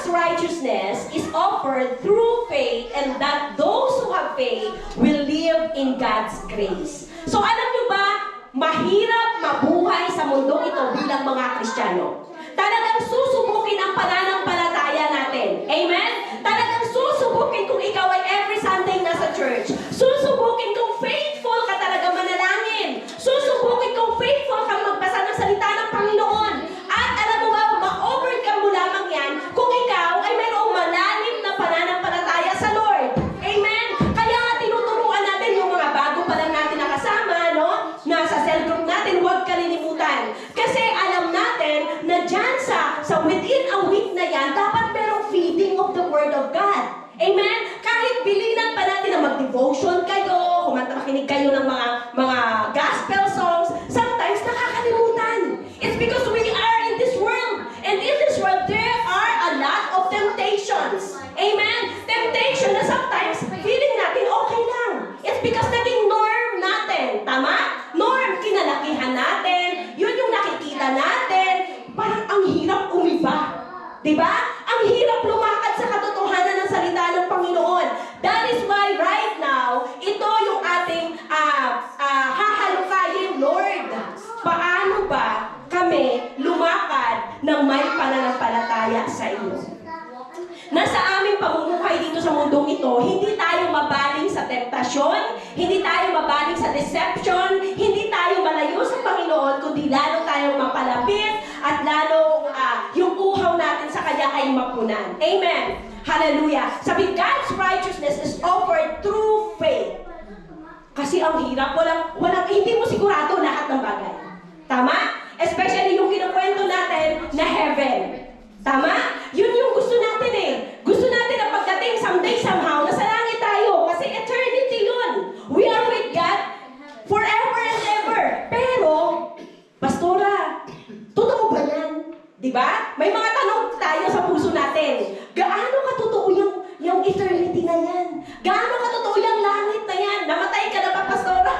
God's righteousness is offered through faith, and that those who have faith will live in God's grace. So alam nyo ba, mahirap mabuhay sa mundong ito bilang mga Kristiyano. Talagang susubukin ang pananampalataya natin. Amen? Talagang susubukin kung ikaw ay every Sunday nasa church. Susubukin kung faithful ka talaga manalangin. Susubukin kung faithful ka magbasa ng salita ng Panginoon. At alam mo ba, ma-overcome mo lamang yan kung ikaw ay mayroong malalim na pananampalataya sa Lord. Amen? Kaya nga tinuturuan natin yung mga bago pa lang natin nakasama, no? Nasa cell group natin, huwag kalilimutan. Kasi alam natin na dyan sa within a week na yan, dapat merong feeding of the Word of God. Amen? Kahit bilinan pa natin na mag-devotion kayo, makinig kayo ng mga gospel songs, sometimes nakakalimutan. It's because we are in this world. And in this world, there are a lot of temptations. Amen? Temptation na sometimes, feeling natin okay lang. It's because naging norm natin. Tama? Norm, kinalakihan natin. Yun yung nakikita natin. Parang ang hirap umiba. Diba? Ang hirap lumakad sa katotohanan ng salita ng Panginoon. That is why right now, ito yung ating hahalukayin, Lord. Paano ba kami lumakad ng may pananampalataya sa iyo? Nasa aming pamumuhay dito sa mundong ito, hindi tayo mabaling sa temptasyon, hindi tayo mabaling sa deception, hindi tayo malayo sa Panginoon, kundi lalo tayong mapalapit at lalo yung uhaw natin sa Kanya ay mapunan. Amen. Hallelujah. Sabi, God's righteousness is offered through faith. Kasi ang hirap, hindi mo sigurado lahat ng bagay. Tama? Especially yung kinukwento natin na heaven. Tama? Yun yung gusto natin eh. Gusto natin na pagdating someday somehow, nasa langit tayo. Kasi eternity yun. We are with God forever and ever. Pero, Pastora, totoo ba yan? Diba? May mga tanong tayo sa puso natin. Gaano katotoo yung eternity na yan? Gaano katotoo yung langit na yan? Namatay ka na ba, Pastora?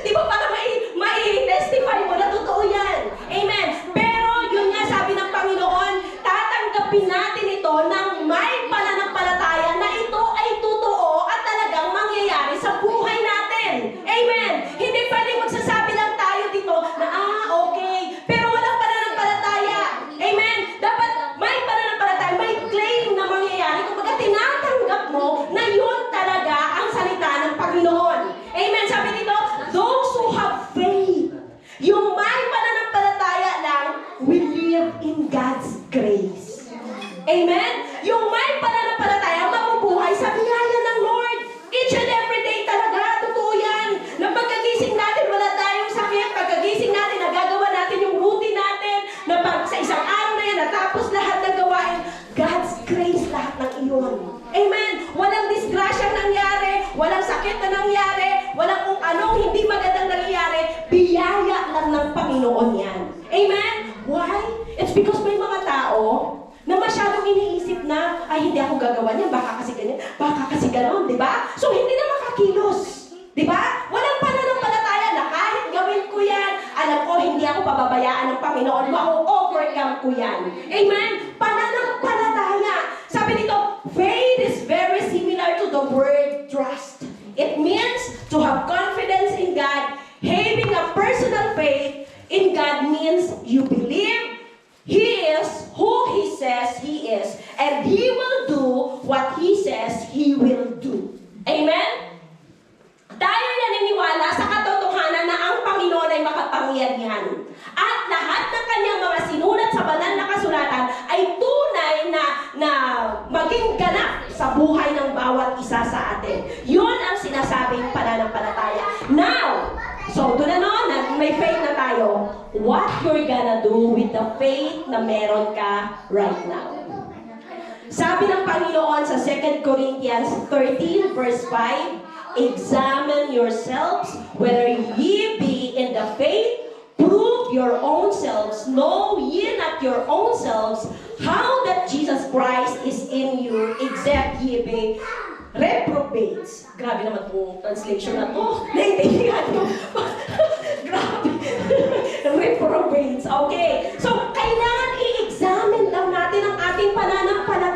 Diba para mai-testify mo na totoo yan? Amen. Pero yun nga sabi ng Panginoon, tatanggapin natin ito ng may pananampalataya na ito ay totoo at talagang mangyayari sa buhay natin. Amen. Hindi pwedeng magsasabi lang tayo dito na okay, pero walang pananampalataya. Amen. Dapat may pananampalataya, may claim na mangyayari kung baga tinatanggap mo na yun talaga ang salita ng Panginoon. Amen. Sabi dito, those who have faith, yung may pananampalataya lang, will live in God's grace. Amen? Yung may pananampalataya, mabubuhay sa biyaya ng Lord. Each and every day talaga, totoo yan. Na pagkagising natin, wala tayong sakit. Pagkagising natin, nagagawa natin yung routine natin. Na pag sa isang araw na yan, natapos lahat ng gawain, God's grace lahat ng iyon. Amen? Walang disgrasyang nangyari, walang sakit na nangyari, walang kung anong hindi magandang nangyari, biyaya lang ng Panginoon yan. Amen? Why? It's because may mga tao na masyadong iniisip na, ay hindi ako gagawa niyan, baka kasi ganyan, baka kasi gano'n, di ba? So hindi na makakilos. Di ba? Walang pananampalataya na kahit gawin ko yan, alam ko hindi ako pababayaan ng Panginoon, ma-overcome ko yan. Amen? Pananampalataya. Sabi dito, faith is very similar to the word trust. It means to have confidence in God. Having a personal faith in God means you believe He is who He says He is, and He will do what He says He will do. Amen? Tayo naniniwala sa katotohanan na ang Panginoon ay makapangyarihan. At lahat ng kanyang mga sinulat sa banal na kasulatan ay tunay na maging ganap sa buhay ng bawat isa sa atin. Yun ang sinasabing pananampalataya. Now, so doon may faith na tayo. What you're gonna do with the faith na meron ka right now? Sabi ng Panginoon sa 2 Corinthians 13 verse 5, examine yourselves whether ye be in the faith, prove your own selves, know ye not your own selves, how that Jesus Christ is in you, except ye be reprobates. Grabe naman itong translation na to. Naintindihan nyo. Grabe. Reprobates. Okay. So, kailangan i-examine lang natin ang ating pananampalataya.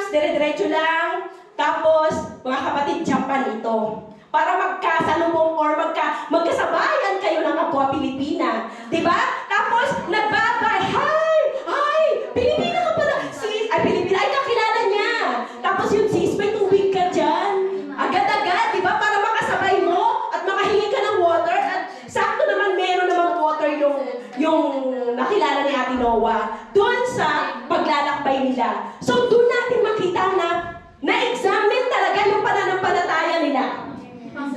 once, dire-diretso lang. Tapos, mga kapatid, Japan ito. Para magkasalubong or magkasabayan kayo ng kapwa Pilipina. Diba? Tapos, nagbabay. Hi! Pilipina ka pala. Sis, ay Pilipina, ay kakilala niya. Tapos yung sis, may tubig ka dyan. Agad-agad, diba? Para makasabay mo at makahingi ka ng water. At sakto naman, meron namang water yung nakilala ni Ate Noah. Doon sa paglalakbay nila. So, doon natin makita na-examine talaga yung pananampalataya nila.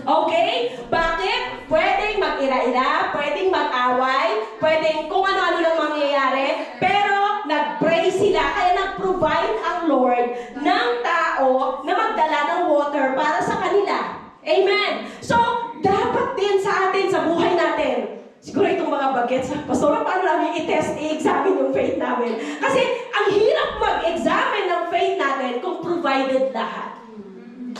Okay? Bakit? Pwedeng mag-ira-ira, pwedeng mag-away, pwedeng kung ano-ano lang mangyayari, pero nag-pray sila, kaya nag-provide ang Lord ng tao na magdala ng water para sa kanila. Amen! So, dapat din sa atin, sa buhay natin, siguro itong mga bagets, Pastora, paano namin i-examine yung faith namin? Kasi ang hirap mag-examine ng faith natin kung provided lahat.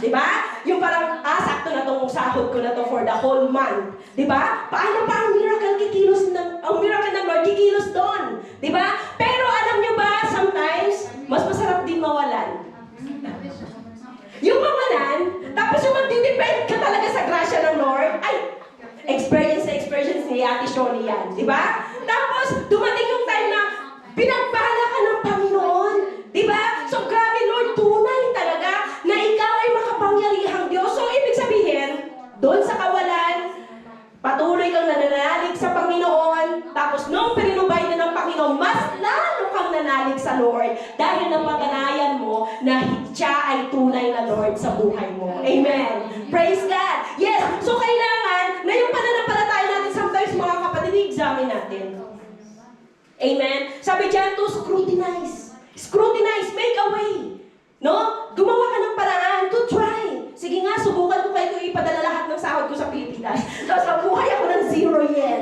Diba? Yung parang, sakto na tong sahod ko na to for the whole month. Diba? Paano pa ang miracle ng Lord kikilos doon? Diba? Pero alam nyo ba, sometimes, mas masarap din mawalan. Yung mawalan, tapos yung magdidepend ka talaga sa grasya ng Lord, ay, experience ni Ate Shoni yan. Diba? Tapos, dumating yung time na pinagpala ka ng Panginoon. Diba? So, grabe Lord, tunay talaga na ikaw ay makapangyarihang Diyos. So, ibig sabihin, doon sa kawalan, patuloy kang nananalig sa Panginoon. Tapos, nung pinubay na ng Panginoon, mas lalo kang nanalig sa Lord dahil napaganayan mo na siya ay tunay na Lord sa buhay mo. Amen. Praise God. Yes. So, kailangan na yung pananampalataya natin sometimes, mga kapatid, i-examine natin. Amen. Sabi dyan, to scrutinize. Scrutinize, make a way. No? Gumawa ka ng paraan to try. Sige nga, subukan ko kayo ipadala lahat ng sahod ko sa Pilipinas. Tapos nabuhay ako ng 0 yen.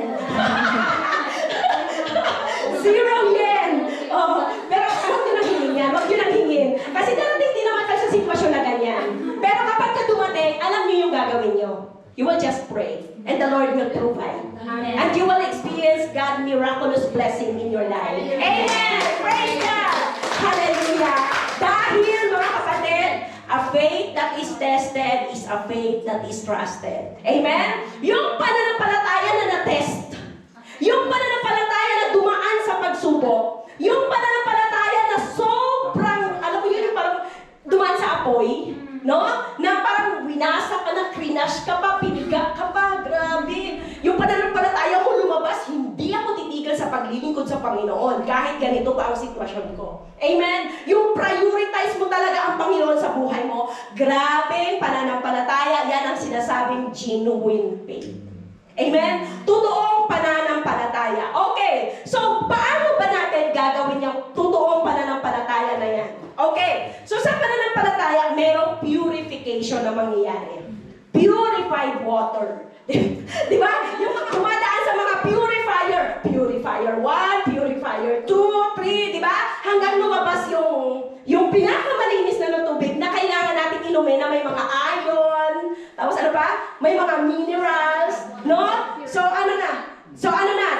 0 yen. Oh, pero huwag nyo nang hingin yan. Huwag nyo nang hingin. Kasi darating din naman kayo sa sitwasyon na ganyan. Pero kapag ka dumating, alam nyo yung gagawin nyo. You will just pray. And the Lord will provide. Amen. And you will experience God's miraculous blessing in your life. Amen! Praise God! Hallelujah! Dahil, mga kapatid, a faith that is tested is a faith that is trusted. Amen? Yung pananampalataya na na-test, yung pananampalataya na dumaan sa pagsubok, yung pananampalataya na sobrang, alam mo yun, yung parang dumaan sa apoy, no? Na parang winasa ka na, krinash ka pa, piniga ka pa, grabe. Yung pananampalataya mo lumabas, hindi ako titigil sa paglilingkod sa Panginoon, kahit ganito pa ang sitwasyon ko. Amen? Yung prioritize mo talaga ang Panginoon sa buhay mo, grabe pananampalataya, yan ang sinasabing genuine faith. Amen? Totoong pananampalataya. Okay, so paano ba natin gagawin yung totoong pananampalataya na yan? Okay, so sa pananampalataya, merong purification na mangyayari. Purified water. Di ba? Yung mga kumadaan sa mga purifier. Purifier 1, purifier 2, 3, di ba? Hanggang lumabas yung pinakamalinis na tubig na kailangan natin inumin na may mga iron, tapos ano pa? May mga minerals, no? So ano na?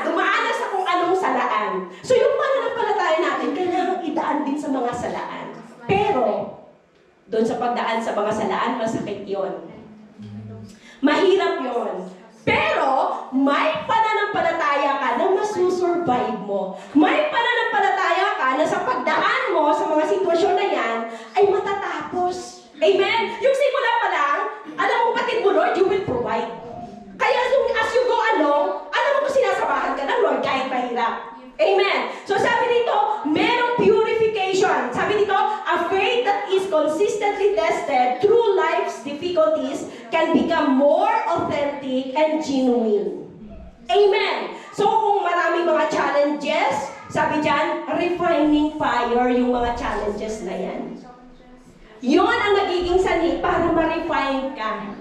Dumaan na sa kung anong salaan. So yung pananampalataya natin, kailangan idaan din sa mga salaan. Pero, doon sa pagdaan sa mga salaan, masakit yon. Mahirap yon. Pero, may pananampalataya ka na masusurvive mo. May pananampalataya ka na sa pagdaan mo sa mga sitwasyon na yan, ay matatapos. Amen? Yung simula pa lang, alam mo patid mo, Lord, you will provide. Kaya as you go along, alam mo kung sinasamahan ka ng Lord kahit mahirap. Amen. So sabi dito, merong purification. Sabi dito, a faith that is consistently tested through life's difficulties can become more authentic and genuine. Amen. So kung maraming mga challenges, sabi dyan, refining fire yung mga challenges na yan. Yun ang nagiging sanhi para ma-refine ka.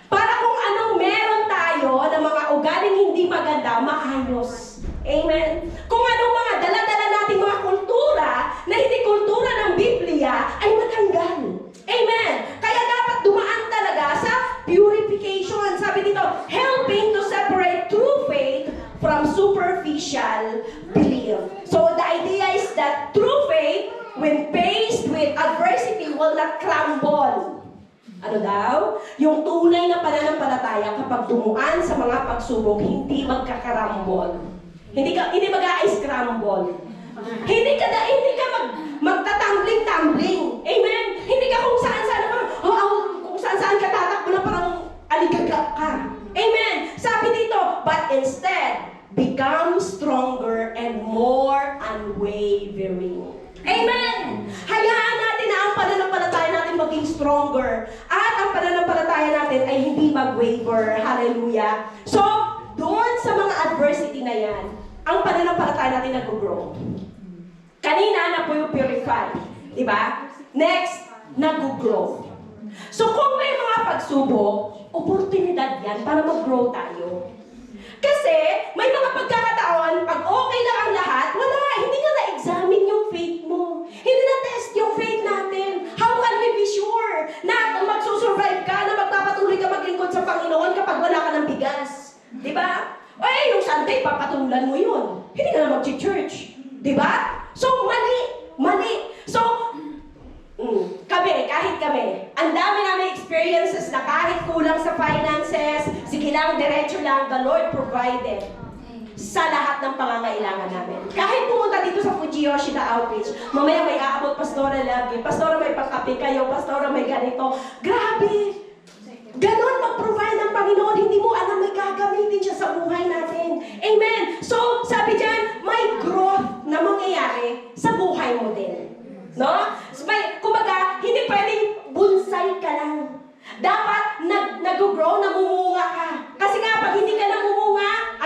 Para kung anong meron tayo na mga ugaling hindi maganda, maayos. Amen? Kung anong mga dala-dala nating mga kultura na hindi kultura ng Biblia, ay matanggal. Amen? Kaya dapat dumaan talaga sa purification. Sabi dito, helping to separate true faith from superficial belief. So the idea is that true faith, when faced with adversity will not crumble. Ano daw? Yung tunay na pananampalataya kapag dumuan sa mga pagsubok, hindi magkakarambol. Hindi mag-ice crumble. Hindi ka magtatambling-tambling. Amen? Hindi ka kung saan-saan kung saan-saan ka tatakbo na parang aligagak ka. Amen? Sabi dito, but instead, become stronger and more unwavering. Amen! Hayaan natin na ang pananampalataya natin maging stronger. At ang pananampalataya natin ay hindi mag-waver. Hallelujah! So, doon sa mga adversity na yan, ang pananampalataya natin nag-grow. Kanina, na-purify. Diba? Next, nag-grow. So, kung may mga pagsubok, oportunidad yan para mag-grow tayo. Kasi, may mga pagkakataon, pag okay lang ang lahat, wala, hindi na na-examine yung faith mo. Hindi na-test yung faith natin. How can we be sure na magsusurvive ka, na magpapatuloy ka maglingkod sa Panginoon kapag wala ka ng bigas? Diba? Yung Sunday, papatulan mo yun. Hindi ka na mag-church. Diba? So, mali. So, kahit kami, ang dami namin experiences na kahit kulang sa finances, sige lang, diretso lang, the Lord provided sa lahat ng pangangailangan namin. Kahit pumunta dito sa Fujiyoshi na outreach, mamaya may aabot Pastora lagi, Pastora may pagkape kayo, Pastora may ganito. Grabe! Ganon mag-provide ng Panginoon, hindi mo alam may gagamitin siya sa buhay natin. Amen! So, sabi dyan, may growth na mangyayari sa buhay mo din. No? Kumbaga, hindi pwedeng bonsai ka lang. Dapat nag-grow, namumunga ka. Kasi nga, pag hindi ka namumunga,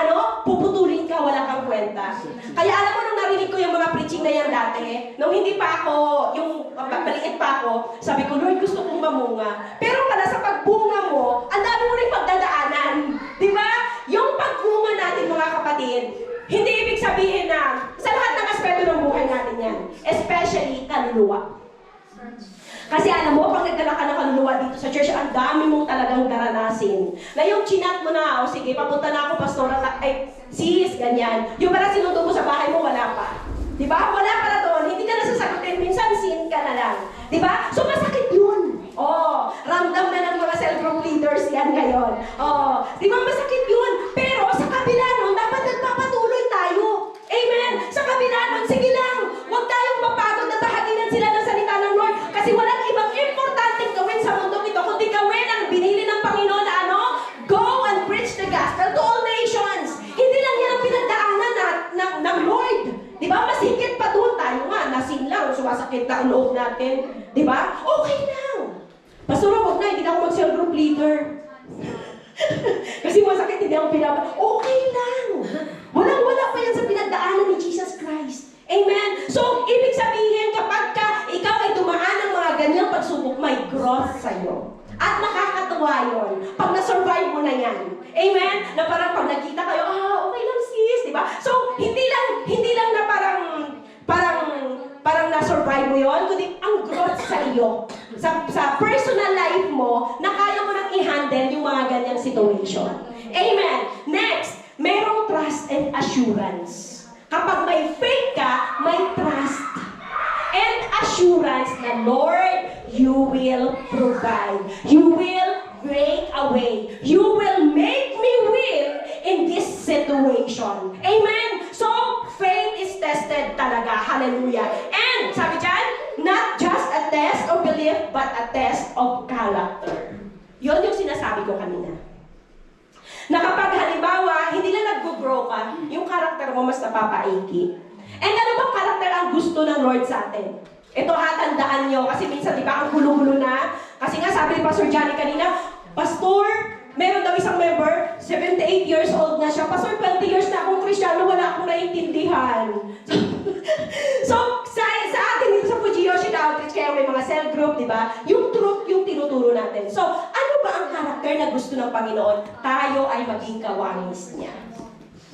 puputulin ka, wala kang kwenta. Kaya alam mo, nung narinig ko yung mga preaching na yan dati, nung hindi pa ako, yung maliit pa ako, sabi ko, Lord, gusto kong mamunga. Pero pala sa pagbunga mo, ang dami mo rin pagdadaanan. Di ba? Yung pagbunga natin, mga kapatid, hindi ibig sabihin na sa lahat ng aspeto ng buhay natin yan. Especially kaluluwa. Kasi alam mo, pag nagdala ka ng kaluluwa dito sa church, ang dami mong talagang daranasin. Na yung chinat mo na, sige, papunta na ako, pastora, sis, ganyan. Yung pala sinundo mo sa bahay mo, wala pa. Diba? Wala pa na doon. Hindi ka na sasagutin. Minsan, sin ka na lang. Diba? So, masakit yun. Ramdam na ng mga self-group leaders yan ngayon. Diba? Masakit yun. Pero, sa kabila nun, dapat nagpapatuloy tayo. Amen? Sa kabila nun, sige lang. Huwag tayong mapagod na bahaginan sila ng salita ng Lord. Kasi walang ibang importanteng gawin sa mundong ito, kundi gawin ang binili ng Panginoon na go and preach the gospel to all nations. Hindi lang yan ang pinagdaanan ng Lord. Diba? Mas higit pa doon tayo nga. Nasin lang, sumasakit na ang loob natin. Diba? Okay lang. Pastor, wag na, hindi na ako mag-cell group leader. Kasi masakit, hindi ako okay lang. Walang-wala pa yan sa pinagdaanan ni Jesus Christ. Amen? So, ibig sabihin, kapag ikaw ay dumaan ng mga ganyang pagsubok, may growth sa'yo. At nakakatuwa yun. Pag na-survive mo na yan. Amen? Na parang pag nakita kayo, okay lang sis, di ba? So, hindi lang na parang na-survive mo yun, kundi ang growth sa iyo. Sa personal life mo, na kaya mo nang i-handle yung mga ganyang situation. Amen? Next, merong trust and assurance. Kapag may faith ka, may trust and assurance na, Lord, you will provide. You will break away. You will make me win in this situation. Amen? So, faith is tested talaga. Hallelujah. And, sabi dyan, not just a test of belief, but a test of character. Yun yung sinasabi ko kanina. Na kapag halimbawa, hindi lang nag-grow ka, yung karakter mo mas napapaiki. And ano bang karakter ang gusto ng Lord sa atin? Ito tandaan nyo, kasi minsan di ba ang gulo-gulo na? Kasi nga sabi ni Pastor Johnny kanina, Pastor, meron daw isang member, 78 years old na siya. Pastor, 20 years na akong Kristiyano, wala akong naiintindihan. So, sa atin dito sa Fujiyoshi na outreach, kaya may mga cell group, di ba? Yung truth, yung tinuturo natin. So, ano ba ang karakter na gusto ng Panginoon? Tayo ay maging kawangis niya.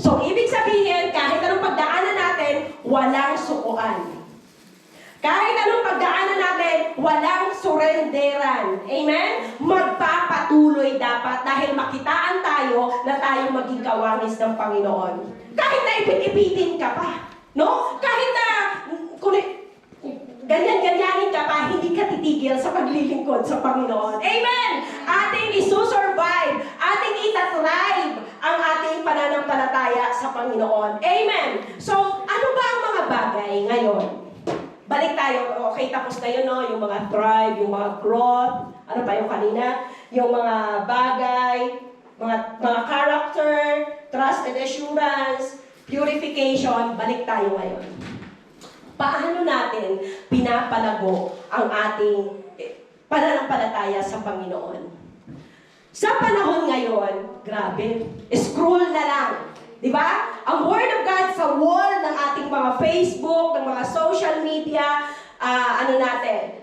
So, ibig sabihin, kahit anong pagdaanan natin, walang sukuan. Kahit anong pagdaanan natin, walang surrenderan. Amen? Magpapatuloy dapat dahil makitaan tayo na tayo maging kawangis ng Panginoon. Kahit na ipit-ipitin ka pa. No? Kahit na ganyan-ganyanin ka pa, hindi ka titigil sa paglilingkod sa Panginoon. Amen! Ating isusurvive, ating itatrive ang ating pananampalataya sa Panginoon. Amen! So, ano ba ang mga bagay ngayon? Balik tayo, okay, tapos na yun, no? Yung mga thrive, yung mga growth, ano pa yung kanina? Yung mga bagay, mga character, trust and assurance, purification, balik tayo ngayon. Paano natin pinapalago ang ating pananampalataya sa Panginoon? Sa panahon ngayon, grabe, scroll na lang. Di ba? Ang Word of God sa wall ng ating mga Facebook, ng mga social media,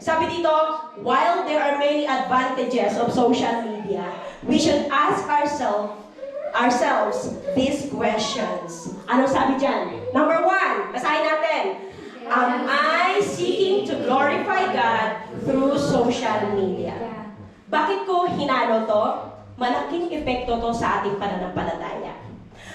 sabi dito, while there are many advantages of social media, we should ask ourselves these questions. Anong sabi dyan? Number 1, basahin natin. Am I seeking to glorify God through social media? Bakit ko hinalo to? Malaking epekto to sa ating pananampalataya.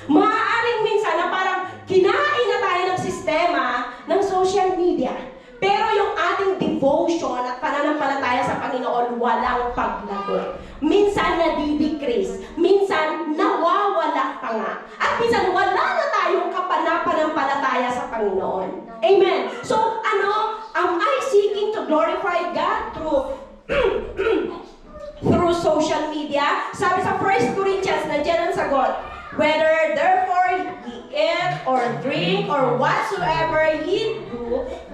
Maaaring minsan na parang kinain na tayo ng sistema ng social media. Pero yung ating devotion at pananampalataya sa Panginoon walang paglago. Minsan nadidecrease, minsan nawawala pa nga. At minsan wala na tayong kapananampalataya sa Panginoon. Amen. So, am I seeking to glorify God through social media? Sabi sa 1 Corinthians, nandiyan ang sagot. Whether therefore ye eat or drink or whatsoever ye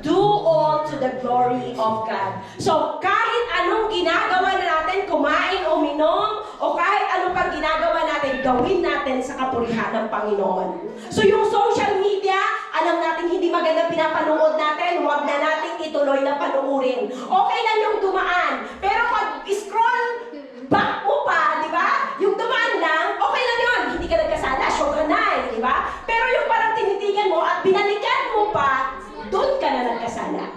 do all to the glory of God. So, kahit anong ginagawa na natin, kumain o minom, o kahit anong pang ginagawa natin, gawin natin sa kapurihan ng Panginoon. So, yung social media, alam natin hindi maganda pinapanood natin, huwag na natin ituloy na panuurin. Okay lang yung dumaan, pero pag scroll back mo pa, di ba? Yung dumaan lang, okay lang yun. Hindi ka nagkasala, syuganay, di ba? Pero yung parang tinitigan mo at binalikan mo pa, doon ka na nagkasala.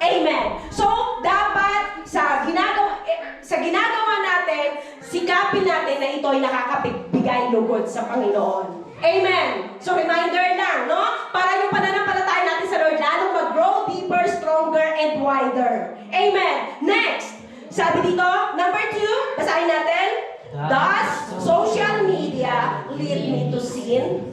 Amen. So, dapat sa ginagawa natin, sikapin natin na ito ay nakakabigay lugod sa Panginoon. Amen. So, reminder lang, no? Para yung pananampalataya natin sa Lord, lalong mag-grow deeper, stronger, and wider. Amen. Next. Sabi dito, number 2, basahin natin. Does social media lead me to sin?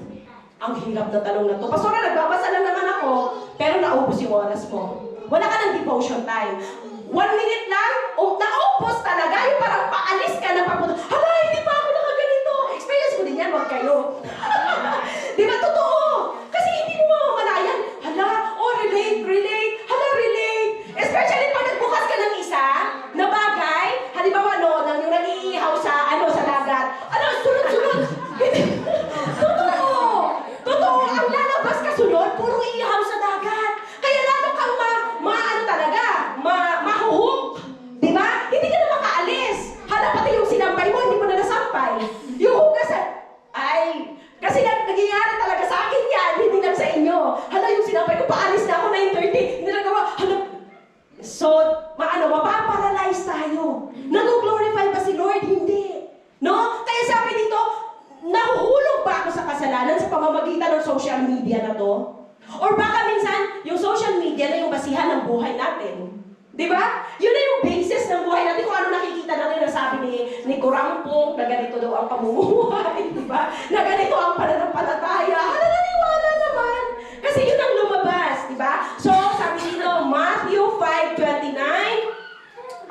Ang hirap na tanong na to. Pastora, nagbabasa lang naman ako, pero naubos yung oras mo. Wala ka ng devotion time. 1 minute lang, naubos talaga. Yung parang paalis ka na papunta. Hala, hindi pa ako nakaganito. Experience ko din yan, wag kayo. Di ba, totoo? Kasi hindi mo mamamalayan. Hala, relate. Hala, relate. Especially pag nagbukas ka ng isa, na bagay, halimbawa nang yung nag-iihaw sa dagat. Sunod-sunod. Totoo, ang lalabas ka sunod, puro iihaw sa dagat. Kaya lalo kang mahuhog. Di ba? Hindi ka na makaalis. Hala, pati yung sinampay mo, hindi mo na nasampay. Yung hugasan, kasi nangyayari talaga sa akin yan, hindi lang sa inyo. Hala, yung sinampay ko, paalis na ako 9:30, hindi nagawa. Hala, so, mapaparalyze tayo. Nag-glorify ba si Lord? Hindi. No? Kaya sabi dito, nahuhulog ba ako sa kasalanan sa pamamagitan ng social media na to? Or baka minsan, yung social media na yung basihan ng buhay natin. Di ba? Yun na yung basis ng buhay natin. Kung ano nakikita natin na sabi ni Kurampong, na ganito daw ang pamumuhay. Di ba? Na ganito ang pananampalataya. Naniwala naman. Kasi yun ang lumabas. Di ba? So, sabi dito, Matthew 5:29,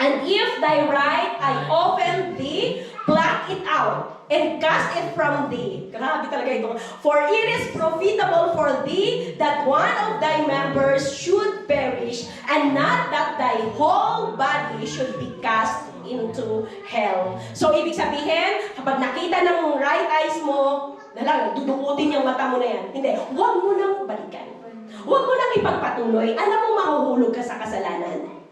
and if thy right eye offend thee, pluck it out, and cast it from thee. Grabe talaga ito. For it is profitable for thee that one of thy members should perish, and not that thy whole body should be cast into hell. So, ibig sabihin, kapag nakita ng right eyes mo, dudukutin yung mata mo na yan. Hindi, huwag mo nang balikan. Huwag mo nang ipagpatuloy. Alam mo, mahuhulog ka sa kasalanan.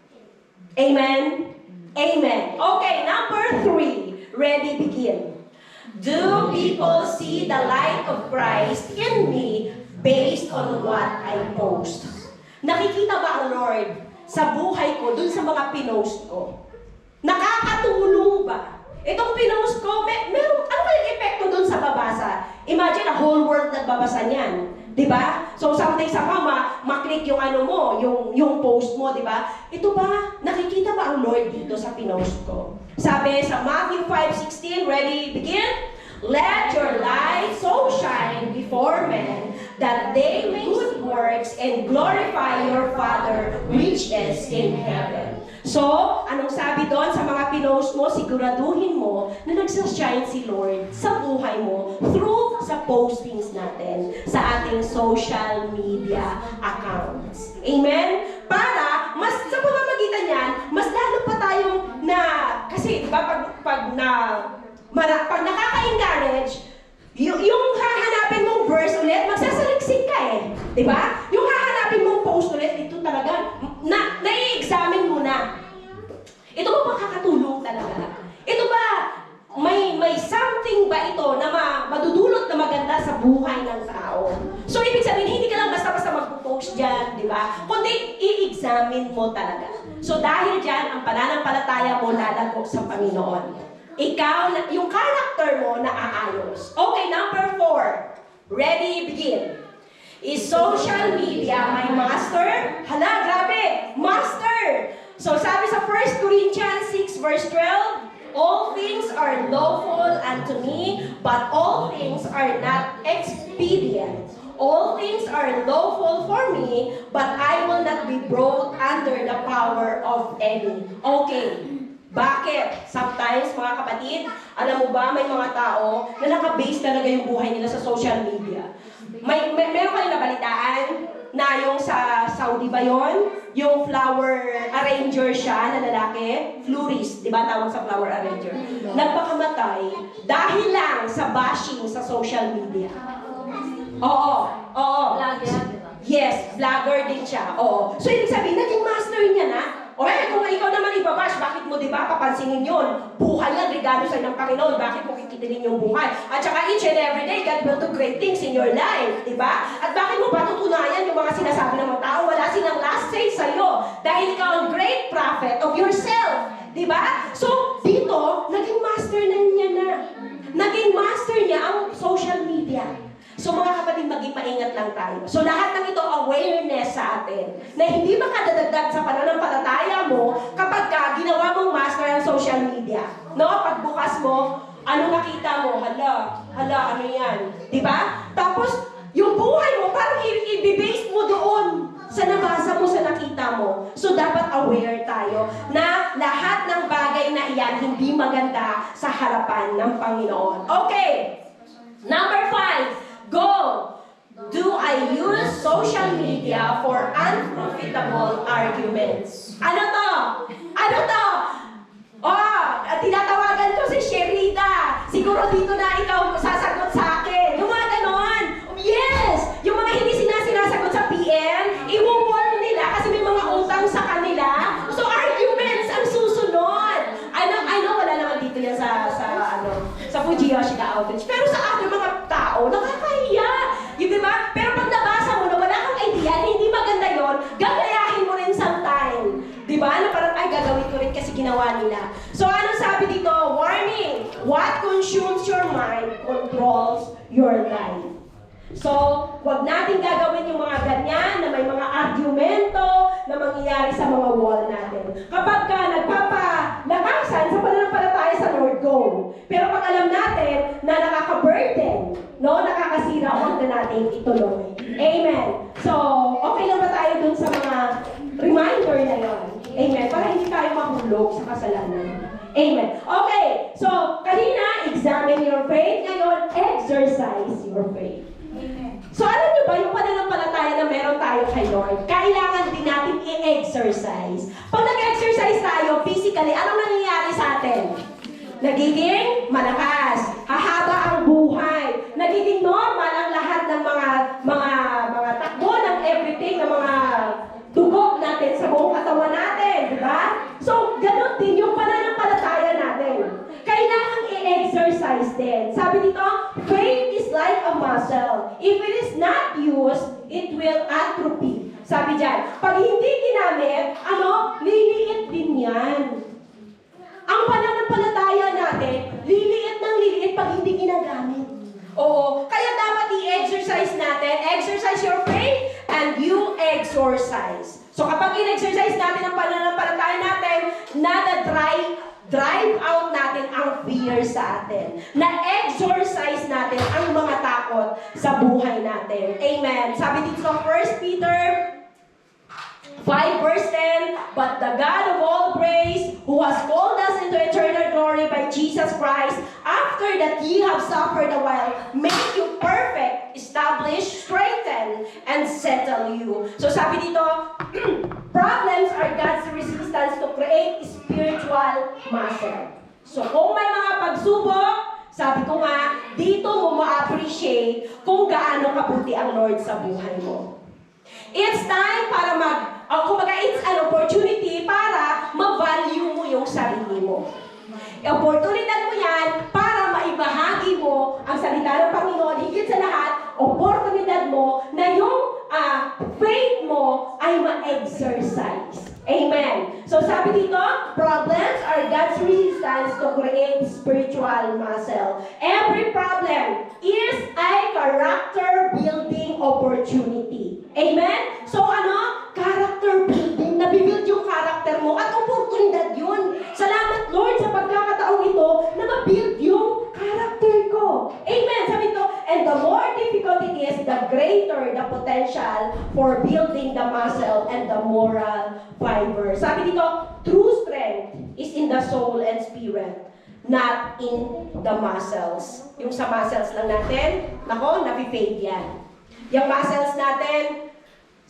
Amen? Amen. Okay, number 3. Ready, begin. Do people see the light of Christ in me based on what I post? Nakikita ba ang Lord sa buhay ko, dun sa mga pinost ko? Nakakatulong ba? Itong pinost ko, ano kayong epekto dun sa babasa? Imagine, a whole world nagbabasa niyan. Di ba? So someday somehow maklik yung ano mo, yung post mo, di ba? Ito ba, nakikita ba ang Lord dito sa pinost ko? Sabi sa Matthew 5:16, ready, begin? Let your light so shine before men that they may do good works and glorify your Father which is in heaven. So, anong sabi doon sa mga pinost mo? Siguraduhin mo na nagsashine si Lord sa buhay mo through sa postings natin sa ating social media accounts. Amen? Para, mas sa pamamagitan yan, mas lalo pa tayong kasi diba pag nakaka-encourage, yung hahanapin mong verse ulit, magsasaliksik ka eh. Diba? Yung hahanapin mong post ulit, ito talaga, nai-examine mo na. Ito ba makakatulong talaga? Ito ba, may something ba ito na madudulot na maganda sa buhay ng tao? So, ibig sabihin, hindi ka lang basta-basta magpo-post dyan, di ba? Kundi, i-examine mo talaga. So, dahil dyan, ang pananampalataya mo lalago sa Panginoon. Ikaw, yung character mo naaayos. Okay, number 4. Ready, begin. Is social media my master? Hala, grabe! Master! So, sabi sa 1 Corinthians 6 verse 12, all things are lawful unto me, but all things are not expedient. All things are lawful for me, but I will not be brought under the power of any. Okay. Bakit? Sometimes, mga kapatid, alam mo ba, may mga tao na naka-base talaga yung buhay nila sa social media. Meron kayo nabalitaan na yung sa Saudi ba yun? Yung flower arranger siya na lalaki, florist, di ba tawag sa flower arranger? Nagpakamatay dahil lang sa bashing sa social media. Oo. Yes, vlogger din siya. Oo. So, ibig sabihin, naging master niya na. O kung ikaw naman ibabash, bakit mo diba papansinin yun? Buhay yan, regalo sa'yo ng Panginoon. Bakit mo kikitilin yung buhay? At saka each and every day, God will do great things in your life. Diba? At bakit mo patutunayan yung mga sinasabi ng mga tao? Wala silang last say sa'yo. Dahil ikaw ang great prophet of yourself. Diba? So, dito, naging master na niya na. Naging master niya ang social media. So mga kapatid, maging maingat lang tayo. So lahat ng ito, awareness sa atin, na hindi makadadagdag sa pananampalataya mo kapag ginawa mong master ang social media. No? Pagbukas mo, ano nakita mo? Hala, ano yan? Diba? Tapos, yung buhay mo, parang i-base mo doon sa nabasa mo, sa nakita mo. So dapat aware tayo na lahat ng bagay na iyan hindi maganda sa harapan ng Panginoon. Okay, number 5. Go! Do I use social media for unprofitable arguments? Ano to? Tinatawagan ko si Sherida. Siguro dito na ikaw sasagot sa akin. Yung mga ganon. Yes! Yung mga hindi sinasagot sa PM, i-warn nila kasi may mga utang sa kanila. So arguments ang susunod. I know wala naman dito yan sa Fuji Yoshida Outreach. Pero sa ating mga tao, nakakahiya. Yung diba? Pero pag nabasa mo na wala kang idea, hindi maganda yon, gagayahin mo rin sometime. Diba? Na parang, gagawin ko rin kasi ginawa nila. So, anong sabi dito? Warning! What consumes your mind controls your life. So, wag natin gagawin yung mga ganyan na may mga argumento na mangyayari sa mga wall natin. Kapag ka nagpapalakasan sa pananampalataya sa Lord, go. Pero pag alam natin na nakaka-burden, nakakasira, huwag na natin ituloy. Amen. So, okay lang ba tayo dun sa mga reminder na yun? Amen. Para hindi tayo mahulog sa kasalanan. Amen. Okay. So, kanina, examine your faith. Ngayon, exercise your faith. So, alam niyo ba, yung pananampalataya na meron tayo kay Lord, kailangan din natin i-exercise. Pag nag-exercise tayo, physically, anong nangyayari sa atin? Nagiging malakas, hahaba ang buhay, nagiging normal ang lahat ng mga takbo ng everything, ng mga dugo natin sa buong katawan natin, di ba? So, ganun din yung pananampalataya natin. Kailangan i-exercise din. Sabi dito, faith is like a muscle. If it is not used, it will atrophy. Sabi dyan, pag hindi ginamit, liliit din yan. Ang pananampalataya natin, liliit ng liliit pag hindi ginagamit. Oo, kaya dapat i-exercise natin, exercise your faith and you exorcise. So kapag in-exercise natin ang pananampalataya natin, drive out natin ang fear sa atin. Na-exorcise natin ang mga takot sa buhay natin. Amen. Sabi dito sa 1 Peter 5 verse 10, but the God of all praise, who has called us into eternal glory by Jesus Christ, after that ye have suffered a while, make you perfect, establish, strengthen, and settle you. So sabi dito, problems are God's resistance to create spiritual muscle. So kung may mga pagsubok, sabi ko nga, dito mo ma-appreciate kung gaano kabuti ang Lord sa buhay mo. It's time para kumbaga it's an opportunity para ma-value mo yung sarili mo. Oportunidad mo yan para maibahagi mo ang salita ng Panginoon. Higit sa lahat, oportunidad mo na yung faith mo ay ma-exercise. Amen. So sabi dito, problems are God's resistance to create spiritual muscle. Every problem is a character building opportunity. Amen? So character building. Nabibuild yung character mo at oportunidad yun. Salamat Lord sa pagkakataong ito na mabuild yung character ko. Amen. Sabi dito, and the more difficult it is, the greater the potential for building the muscle and the moral fiber. Sabi dito, true strength is in the soul and spirit, not in the muscles. Yung sa muscles lang natin, napi-fade yan. Yung muscles natin,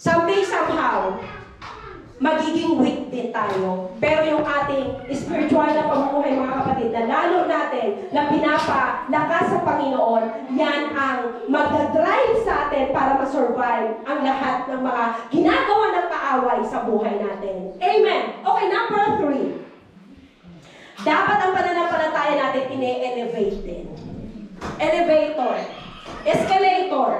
someday, somehow, magiging weak din tayo. Pero yung ating spiritual na pamumuhay, mga kapatid, na lalo natin, na pinapalakas sa Panginoon, yan ang magdadrive sa atin para ma-survive ang lahat ng mga ginagawa ng kaaway sa buhay natin. Amen. Okay, number 3. Dapat ang pananampalataya natin ine-elevate din. Elevator. Escalator.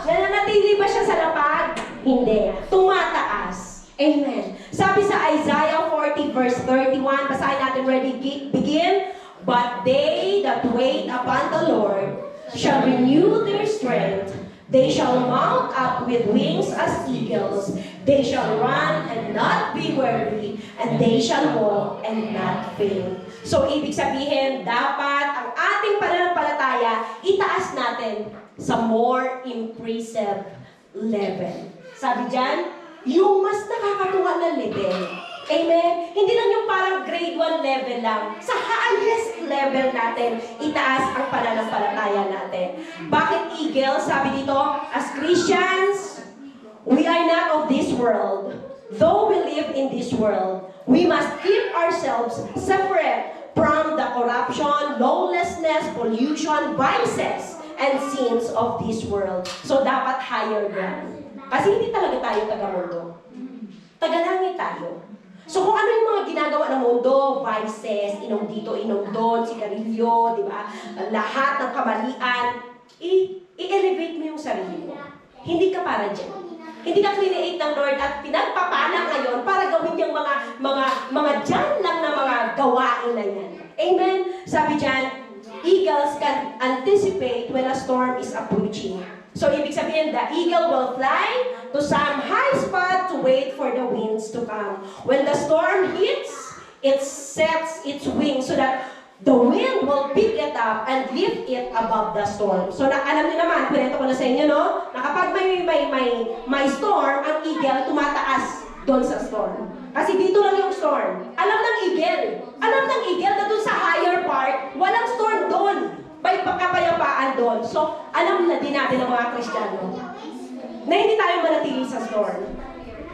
Nananatili ba siya sa lapag? Hindi. Tumataas. Amen. Sabi sa Isaiah 40 verse 31, basahin natin, ready, begin. But they that wait upon the Lord shall renew their strength. They shall mount up with wings as eagles. They shall run and not be weary, and they shall walk and not faint. So, ibig sabihin, dapat ang ating pananampalataya, itaas natin sa more impressive level. Sabi dyan, yung mas nakakatuwa na level. Amen? Hindi lang yung parang grade 1 level lang. Sa highest level natin, itaas ang pananampalataya natin. Bakit eagle? Sabi dito, as Christians, we are not of this world. Though we live in this world, we must keep ourselves separate from the corruption, lawlessness, pollution, vices, and sins of this world. So dapat higher ground. Kasi hindi talaga tayo taga-mundo. Taga-langit tayo. So kung ano yung mga ginagawa ng mundo, vices, inom dito, inom doon, sigarilyo, di ba? Lahat ng kamalian, i-elevate mo yung sarili mo. Hindi ka para dyan. Hindi ka create ng Lord at pinagpapala ngayon para gawin yung mga dyan lang na mga gawain na yan. Amen? Sabi dyan, eagles can anticipate when a storm is approaching. So, ibig sabihin, the eagle will fly to some high spot to wait for the winds to come. When the storm hits, it sets its wings so that the wind will pick it up and lift it above the storm. So, alam niyo naman, pinento ko na sa inyo, no? Na kapag may storm, ang eagle tumataas doon sa storm. Kasi dito lang yung storm. Alam ng eagle na doon sa higher part, walang storm doon. May pagkapayapaan doon. So, alam na din natin ng mga Kristiyano na hindi tayo manatili sa storm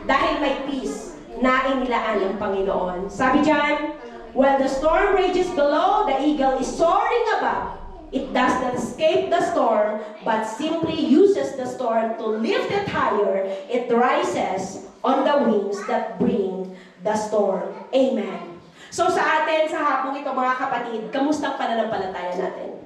dahil may peace na inilaan ng Panginoon. Sabi dyan, while the storm rages below, the eagle is soaring above. It does not escape the storm, but simply uses the storm to lift it higher. It rises on the wings that bring the storm. Amen. So sa atin, sa hapong ito mga kapatid, kamusta ang pananampalataya natin?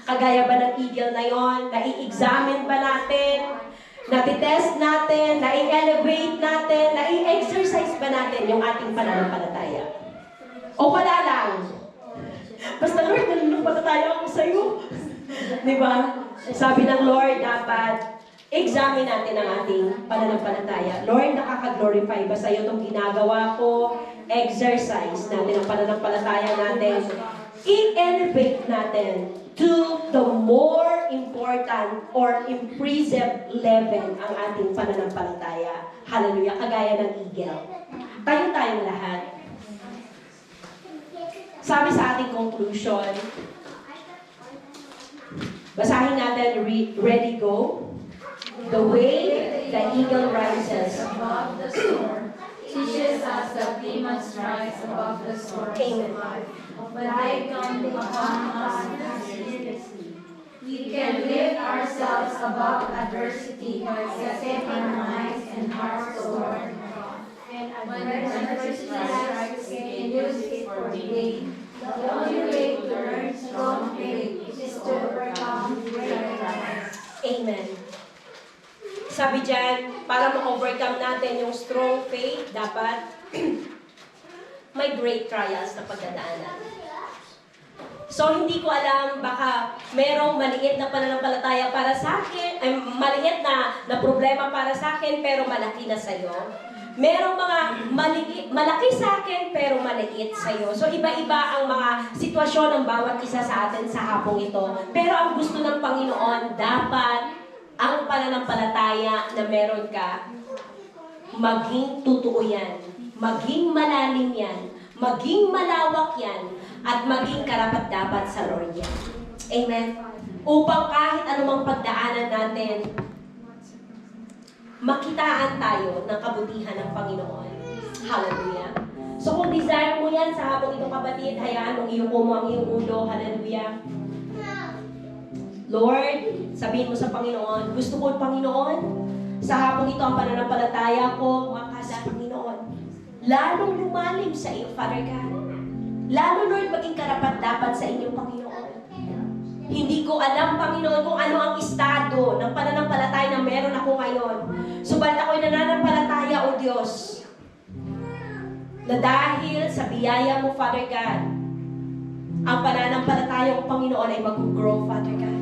Kagaya ba ng eagle na yon? Nai-examine ba natin? Natitest natin? Nai-elevate natin? Nai-exercise ba natin yung ating pananampalataya? O wala lang? Basta Lord, nalulupalatayo ako sa'yo. Diba? Sabi ng Lord, dapat examine natin ang ating pananampalataya. Lord, nakaka-glorify ba sa iyo itong ginagawa ko? Exercise natin ang pananampalataya natin. I-elevate natin to the more important or impressive level ang ating pananampalataya. Hallelujah. Kagaya ng eagle. Tayong lahat. Sabi sa ating conclusion, basahin natin, ready, go. The way the eagle rises above the storm teaches us that we must rise above the storms of life. When they come upon us mercilessly, we can lift ourselves above adversity by setting our minds and hearts toward God. When adversity strikes, we can use it for gain. The only way to learn strong faith is to overcome great trials. Amen. Sabi dyan, para ma-overcome natin yung strong faith, dapat may great trials na pagdadaanan. So, hindi ko alam, baka merong maliit na pananampalataya para sa akin, ay maliit na problema para sa akin, pero malaki na sa'yo. Merong mga malaki sa akin, pero maliit sa'yo. So, iba-iba ang mga sitwasyon ng bawat isa sa atin sa hapong ito. Pero ang gusto ng Panginoon, dapat ang pananampalataya na meron ka, maging totoo yan, maging malalim yan, maging malawak yan, at maging karapat-dapat sa Lord yan. Amen? Upang kahit anumang pagdaanan natin, makitaan tayo ng kabutihan ng Panginoon. Hallelujah. So kung desire mo yan sa hapong itong kapatid, hayaan mong iyuko mo ang iyong ulo. Hallelujah. Lord, sabihin mo sa Panginoon, gusto ko, Panginoon, sa hapong ito ang pananampalataya ko, makasa, Panginoon. Lalong lumalim sa iyo, Father God. Lalo, Lord, maging karapat-dapat sa inyo, Panginoon. Hindi ko alam, Panginoon, kung ano ang estado ng pananampalataya na meron ako ngayon. Subalit ako'y nananampalataya, O Diyos, na dahil sa biyaya mo, Father God, ang pananampalataya ng Panginoon ay mag-grow, Father God.